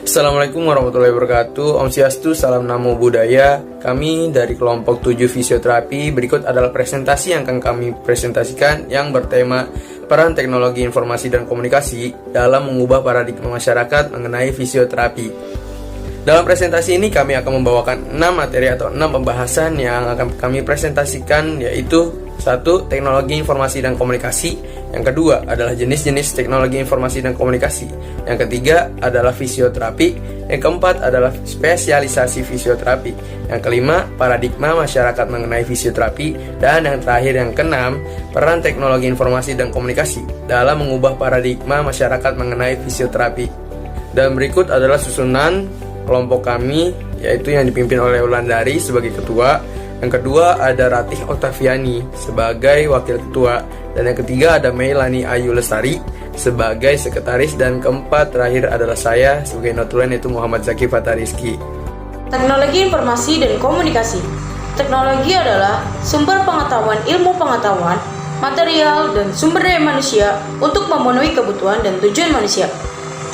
Assalamualaikum warahmatullahi wabarakatuh. Om Swastiastu, salam namo buddhaya. Kami dari kelompok 7 fisioterapi. Berikut adalah presentasi yang akan kami presentasikan yang bertema peran teknologi informasi dan komunikasi dalam mengubah paradigma masyarakat mengenai fisioterapi. Dalam presentasi ini kami akan membawakan 6 materi atau 6 pembahasan yang akan kami presentasikan, yaitu 1. Teknologi informasi dan komunikasi. Yang kedua adalah jenis-jenis teknologi informasi dan komunikasi. Yang ketiga adalah fisioterapi. Yang keempat adalah spesialisasi fisioterapi. Yang kelima, paradigma masyarakat mengenai fisioterapi. Dan yang terakhir, yang keenam, peran teknologi informasi dan komunikasi dalam mengubah paradigma masyarakat mengenai fisioterapi. Dan berikut adalah susunan kelompok kami, yaitu yang dipimpin oleh Wulandari sebagai ketua. Yang kedua ada Ratih Oktaviani sebagai wakil ketua. Dan yang ketiga ada Meilani Ayu Lestari sebagai sekretaris. Dan keempat terakhir adalah saya sebagai notulen, yaitu Muhammad Zaki Fatariski. Teknologi informasi dan komunikasi. Teknologi adalah sumber pengetahuan, ilmu pengetahuan, material, dan sumber daya manusia untuk memenuhi kebutuhan dan tujuan manusia.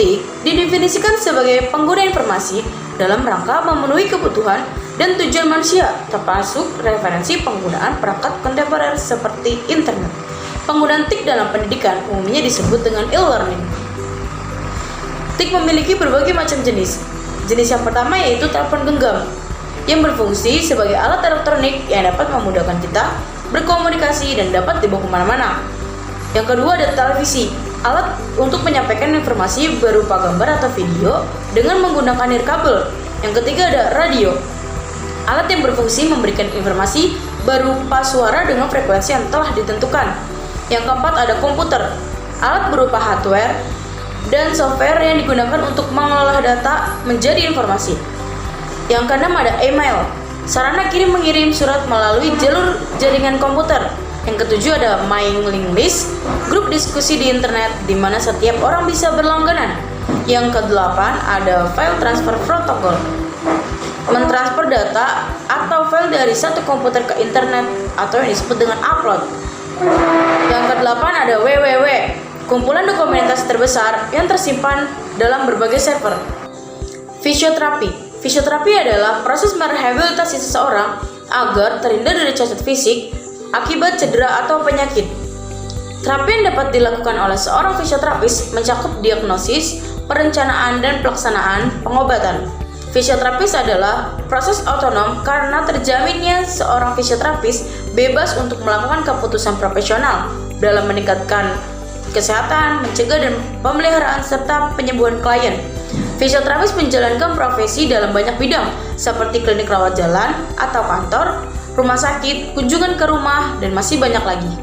TIK didefinisikan sebagai pengguna informasi dalam rangka memenuhi kebutuhan dan tujuan manusia, termasuk referensi penggunaan perangkat kontemporer seperti internet. Penggunaan TIK dalam pendidikan umumnya disebut dengan e-learning. TIK memiliki berbagai macam jenis. Jenis yang pertama yaitu telepon genggam, yang berfungsi sebagai alat elektronik yang dapat memudahkan kita berkomunikasi dan dapat dibawa kemana-mana. Yang kedua ada televisi, alat untuk menyampaikan informasi berupa gambar atau video dengan menggunakan nirkabel. Yang ketiga ada radio, alat yang berfungsi memberikan informasi berupa suara dengan frekuensi yang telah ditentukan. Yang keempat ada komputer, alat berupa hardware dan software yang digunakan untuk mengolah data menjadi informasi. Yang keenam ada email, sarana kirim mengirim surat melalui jalur jaringan komputer. Yang ketujuh ada mailing list, grup diskusi di internet di mana setiap orang bisa berlangganan. Yang kedelapan ada file transfer protocol, mentransfer data atau file dari satu komputer ke internet atau yang disebut dengan upload. Yang kedelapan ada www, kumpulan dokumentasi terbesar yang tersimpan dalam berbagai server. Fisioterapi. Fisioterapi adalah proses merehabilitasi seseorang agar terhindar dari cacat fisik akibat cedera atau penyakit. Terapi yang dapat dilakukan oleh seorang fisioterapis mencakup diagnosis, perencanaan, dan pelaksanaan pengobatan. Fisioterapis adalah proses otonom karena terjaminnya seorang fisioterapis bebas untuk melakukan keputusan profesional dalam meningkatkan kesehatan, mencegah dan pemeliharaan serta penyembuhan klien. Fisioterapis menjalankan profesi dalam banyak bidang seperti klinik rawat jalan atau kantor, rumah sakit, kunjungan ke rumah, dan masih banyak lagi.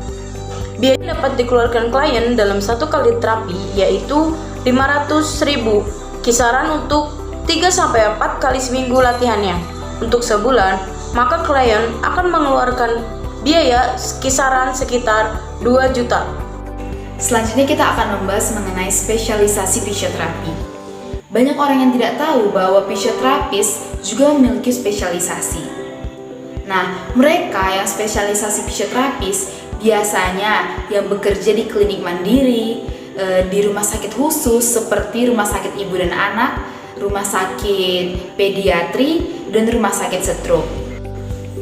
Biaya dapat dikeluarkan klien dalam satu kali terapi yaitu 500.000, kisaran untuk 3-4 kali seminggu latihannya. Untuk sebulan, maka klien akan mengeluarkan biaya kisaran sekitar 2 juta. Selanjutnya kita akan membahas mengenai spesialisasi fisioterapi. Banyak orang yang tidak tahu bahwa fisioterapis juga memiliki spesialisasi. Nah, mereka yang spesialisasi fisioterapis biasanya yang bekerja di klinik mandiri, di rumah sakit khusus seperti rumah sakit ibu dan anak, rumah sakit pediatri, dan rumah sakit stroke.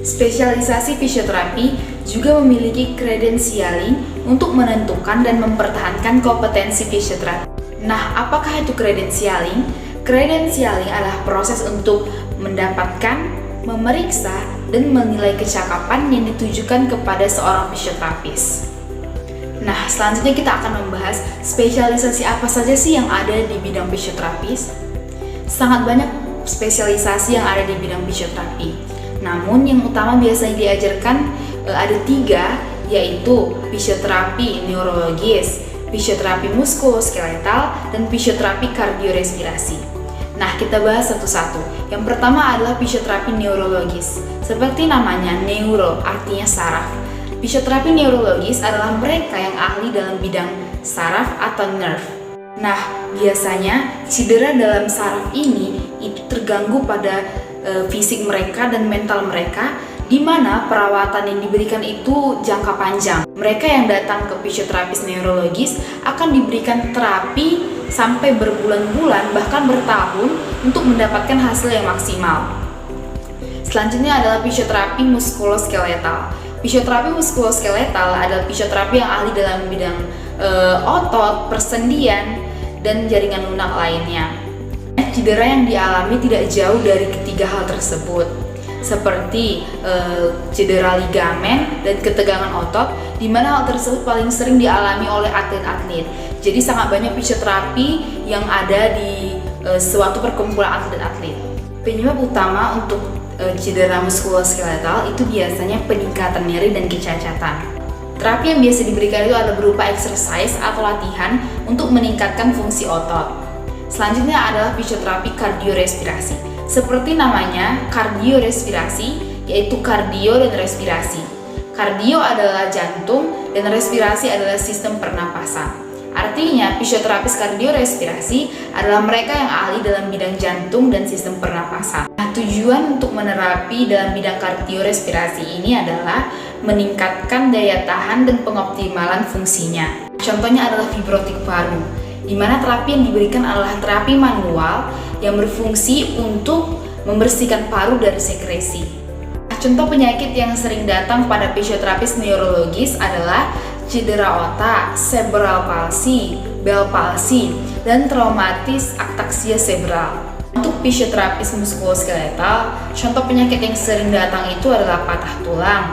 Spesialisasi fisioterapi juga memiliki kredensialing untuk menentukan dan mempertahankan kompetensi fisioterapi. Nah, apakah itu kredensialing? Kredensialing adalah proses untuk mendapatkan, memeriksa, dan menilai kecakapan yang ditujukan kepada seorang fisioterapis. Nah, selanjutnya kita akan membahas spesialisasi apa saja sih yang ada di bidang fisioterapis. Sangat banyak spesialisasi yang ada di bidang fisioterapi. Namun yang utama biasanya diajarkan ada 3, yaitu fisioterapi neurologis, fisioterapi muskuloskeletal, dan fisioterapi kardiorespirasi. Nah, kita bahas satu-satu. Yang pertama adalah fisioterapi neurologis. Seperti namanya, neuro artinya saraf. Fisioterapi neurologis adalah mereka yang ahli dalam bidang saraf atau nerve. Nah, biasanya cedera dalam saraf ini itu terganggu pada fisik mereka dan mental mereka. di mana perawatan yang diberikan itu jangka panjang. Mereka yang datang ke fisioterapis neurologis akan diberikan terapi sampai berbulan-bulan bahkan bertahun untuk mendapatkan hasil yang maksimal. Selanjutnya adalah fisioterapi muskuloskeletal. Fisioterapi muskuloskeletal adalah fisioterapi yang ahli dalam bidang otot, persendian, dan jaringan lunak lainnya. Cedera yang dialami tidak jauh dari ketiga hal tersebut, seperti cedera ligamen dan ketegangan otot, di mana hal tersebut paling sering dialami oleh atlet-atlet. Jadi sangat banyak fisioterapi yang ada di suatu perkumpulan atlet-atlet. Penyebab utama untuk cedera muskuloskeletal itu biasanya peningkatan nyeri dan kecacatan. Terapi yang biasa diberikan itu adalah berupa exercise atau latihan untuk meningkatkan fungsi otot. Selanjutnya adalah fisioterapi kardiorespirasi. Seperti namanya, kardiorespirasi yaitu kardio dan respirasi. Kardio adalah jantung dan respirasi adalah sistem pernapasan. Artinya, fisioterapis kardiorespirasi adalah mereka yang ahli dalam bidang jantung dan sistem pernapasan. Nah, tujuan untuk menerapi dalam bidang kardiorespirasi ini adalah meningkatkan daya tahan dan pengoptimalan fungsinya. Contohnya adalah fibrotik paru, di mana terapi yang diberikan adalah terapi manual yang berfungsi untuk membersihkan paru dari sekresi. Contoh penyakit yang sering datang pada fisioterapis neurologis adalah cedera otak, cerebral palsy, Bell palsy, dan traumatis ataksia cerebral. Untuk fisioterapis muskuloskeletal, contoh penyakit yang sering datang itu adalah patah tulang,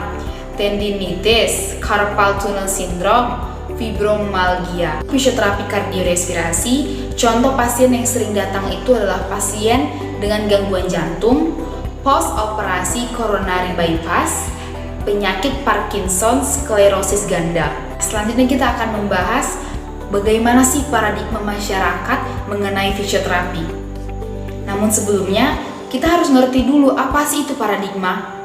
tendinitis, carpal tunnel syndrome, fibromalgia. Fisioterapi kardiorespirasi, contoh pasien yang sering datang itu adalah pasien dengan gangguan jantung, post operasi coronary bypass, penyakit Parkinson, sklerosis ganda. Selanjutnya kita akan membahas bagaimana sih paradigma masyarakat mengenai fisioterapi. Namun sebelumnya, kita harus ngerti dulu apa sih itu paradigma.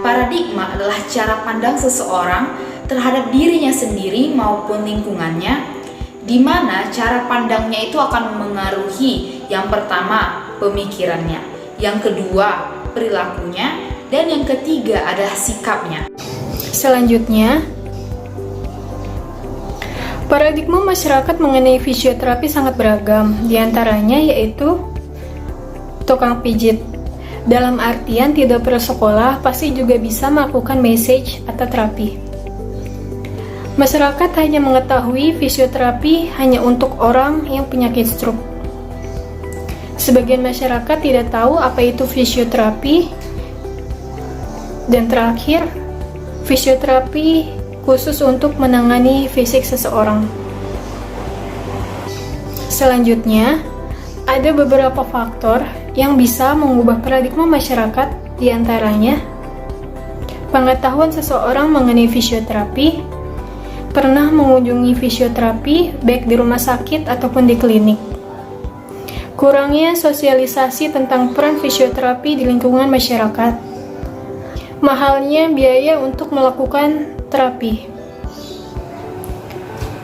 Paradigma adalah cara pandang seseorang terhadap dirinya sendiri maupun lingkungannya, di mana cara pandangnya itu akan mengaruhi yang pertama pemikirannya, yang kedua perilakunya, dan yang ketiga adalah sikapnya. Selanjutnya, paradigma masyarakat mengenai fisioterapi sangat beragam, diantaranya yaitu tukang pijit. Dalam artian tidak perlu sekolah, pasti juga bisa melakukan massage atau terapi. Masyarakat hanya mengetahui fisioterapi hanya untuk orang yang penyakit stroke. Sebagian masyarakat tidak tahu apa itu fisioterapi. Dan terakhir, fisioterapi khusus untuk menangani fisik seseorang. Selanjutnya, ada beberapa faktor yang bisa mengubah paradigma masyarakat, diantaranya pengetahuan seseorang mengenai fisioterapi, pernah mengunjungi fisioterapi baik di rumah sakit ataupun di klinik, kurangnya sosialisasi tentang peran fisioterapi di lingkungan masyarakat, mahalnya biaya untuk melakukan terapi.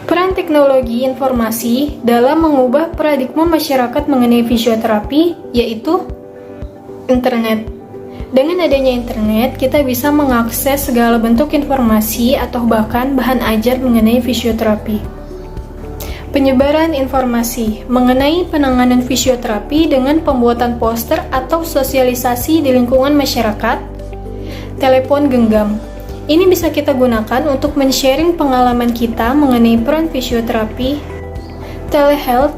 Peran teknologi informasi dalam mengubah paradigma masyarakat mengenai fisioterapi yaitu internet. Dengan adanya internet, kita bisa mengakses segala bentuk informasi atau bahkan bahan ajar mengenai fisioterapi. Penyebaran informasi mengenai penanganan fisioterapi dengan pembuatan poster atau sosialisasi di lingkungan masyarakat. Telepon genggam. Ini bisa kita gunakan untuk men-sharing pengalaman kita mengenai peran fisioterapi. Telehealth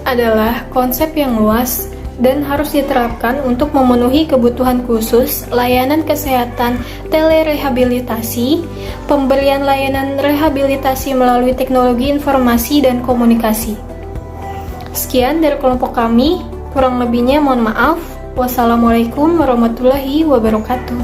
adalah konsep yang luas dan harus diterapkan untuk memenuhi kebutuhan khusus layanan kesehatan telerehabilitasi, pemberian layanan rehabilitasi melalui teknologi informasi dan komunikasi. Sekian dari kelompok kami, kurang lebihnya mohon maaf. Wassalamualaikum warahmatullahi wabarakatuh.